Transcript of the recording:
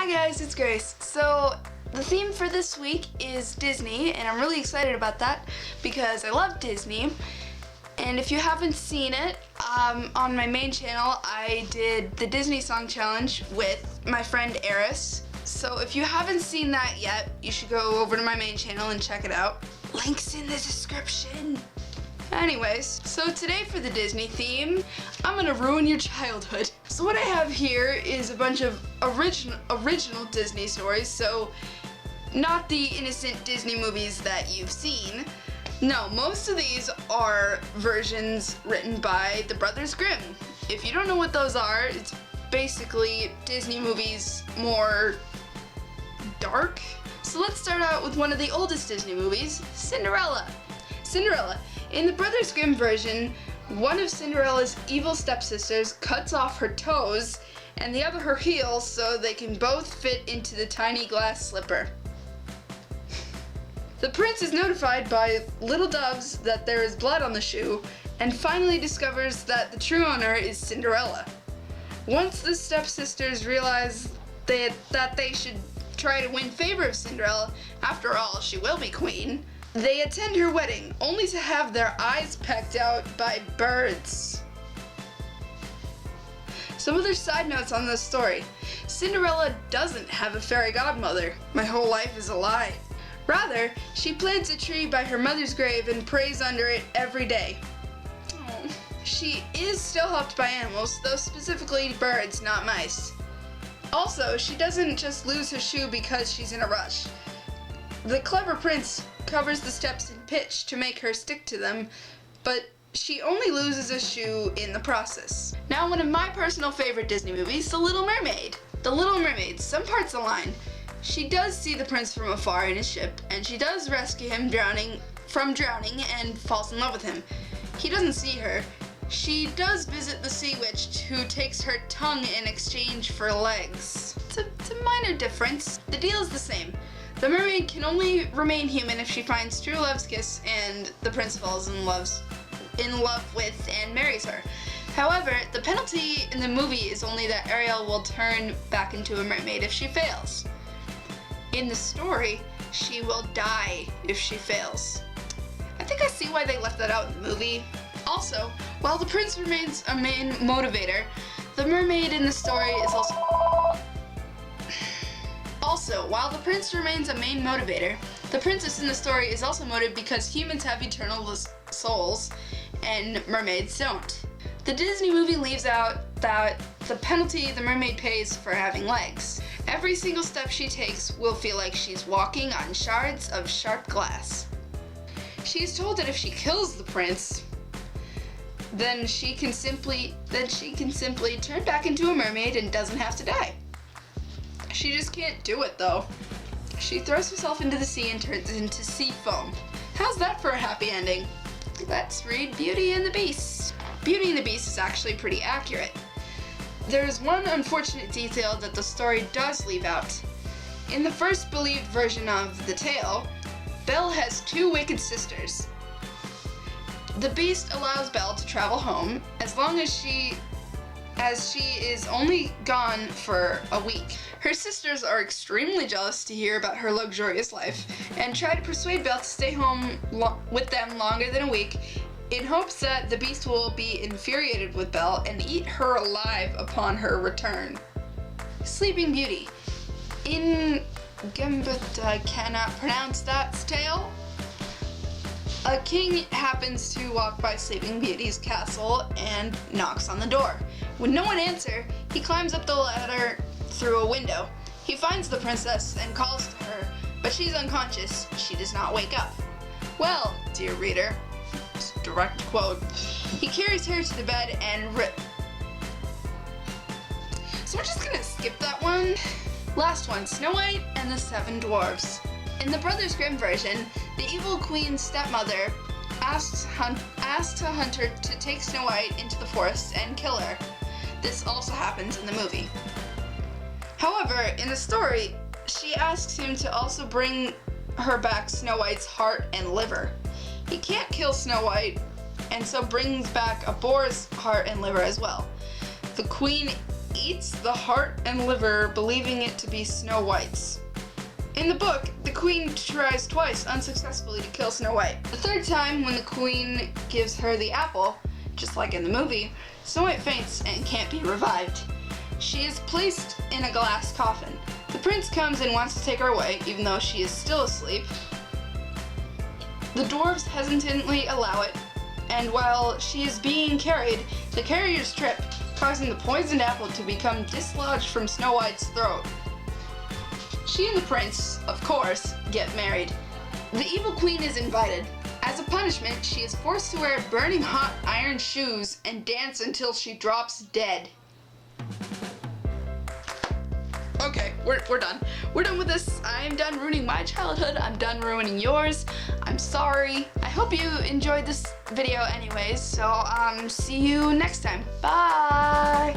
guys, it's Grace. So the theme for this week is Disney, and I'm really excited about that because I love Disney. And if you haven't seen it, on my main channel I did the Disney Song Challenge with my friend Eris. So if you haven't seen that yet, you should go over to my main channel and check it out. Link's in the description. Anyways, so today for the Disney theme, I'm gonna ruin your childhood. So what I have here is a bunch of original Disney stories, so not the innocent Disney movies that you've seen. No, most of these are versions written by the Brothers Grimm. If you don't know what those are, it's basically Disney movies more dark. So let's start out with one of the oldest Disney movies, Cinderella. Cinderella. In the Brothers Grimm version, one of Cinderella's evil stepsisters cuts off her toes and the other her heels so they can both fit into the tiny glass slipper. The prince is notified by little doves that there is blood on the shoe and finally discovers that the true owner is Cinderella. Once the stepsisters realize that they should try to win favor of Cinderella, after all, she will be queen, they attend her wedding, only to have their eyes pecked out by birds. Some other side notes on this story. Cinderella doesn't have a fairy godmother. My whole life is a lie. Rather, she plants a tree by her mother's grave and prays under it every day. She is still helped by animals, though specifically birds, not mice. Also, she doesn't just lose her shoe because she's in a rush. The clever prince covers the steps in pitch to make her stick to them, but she only loses a shoe in the process. Now, one of my personal favorite Disney movies, The Little Mermaid. The Little Mermaid, some parts align. She does see the prince from afar in his ship, and she does rescue him from drowning and falls in love with him. He doesn't see her. She does visit the sea witch who takes her tongue in exchange for legs. It's a minor difference. The deal is the same. The mermaid can only remain human if she finds true love's kiss and the prince falls in love with and marries her. However, the penalty in the movie is only that Ariel will turn back into a mermaid if she fails. In the story, she will die if she fails. I think I see why they left that out in the movie. Also, while the prince remains a main motivator, the mermaid in the story is while the prince remains a main motivator, the princess in the story is also motivated because humans have eternal souls and mermaids don't. The Disney movie leaves out that the penalty the mermaid pays for having legs. Every single step she takes will feel like she's walking on shards of sharp glass. She's told that if she kills the prince, then she can simply turn back into a mermaid and doesn't have to die. She just can't do it though. She throws herself into the sea and turns into sea foam. How's that for a happy ending? Let's read Beauty and the Beast. Beauty and the Beast is actually pretty accurate. There's one unfortunate detail that the story does leave out. In the first believed version of the tale, Belle has two wicked sisters. The Beast allows Belle to travel home as long as she is only gone for a week. Her sisters are extremely jealous to hear about her luxurious life and try to persuade Belle to stay home with them longer than a week in hopes that the Beast will be infuriated with Belle and eat her alive upon her return. Sleeping Beauty. In Gambit, I cannot pronounce that tale. A king happens to walk by Sleeping Beauty's castle and knocks on the door. When no one answers, he climbs up the ladder through a window. He finds the princess and calls to her, but she's unconscious. She does not wake up. Well, dear reader, direct quote, he carries her to the bed and So we're just gonna skip that one. Last one, Snow White and the Seven Dwarfs. In the Brothers Grimm version, the evil queen's stepmother asks a hunter to take Snow White into the forest and kill her. This also happens in the movie. However, in the story, she asks him to also bring her back Snow White's heart and liver. He can't kill Snow White, and so brings back a boar's heart and liver as well. The queen eats the heart and liver, believing it to be Snow White's. In the book, the queen tries twice unsuccessfully to kill Snow White. The third time, when the queen gives her the apple, just like in the movie, Snow White faints and can't be revived. She is placed in a glass coffin. The prince comes and wants to take her away, even though she is still asleep. The dwarves hesitantly allow it, and while she is being carried, the carriers trip, causing the poisoned apple to become dislodged from Snow White's throat. She and the prince, of course, get married. The evil queen is invited. As a punishment, she is forced to wear burning hot iron shoes and dance until she drops dead. Okay, we're done. We're done with this. I'm done ruining my childhood. I'm done ruining yours. I'm sorry. I hope you enjoyed this video anyways, so see you next time. Bye!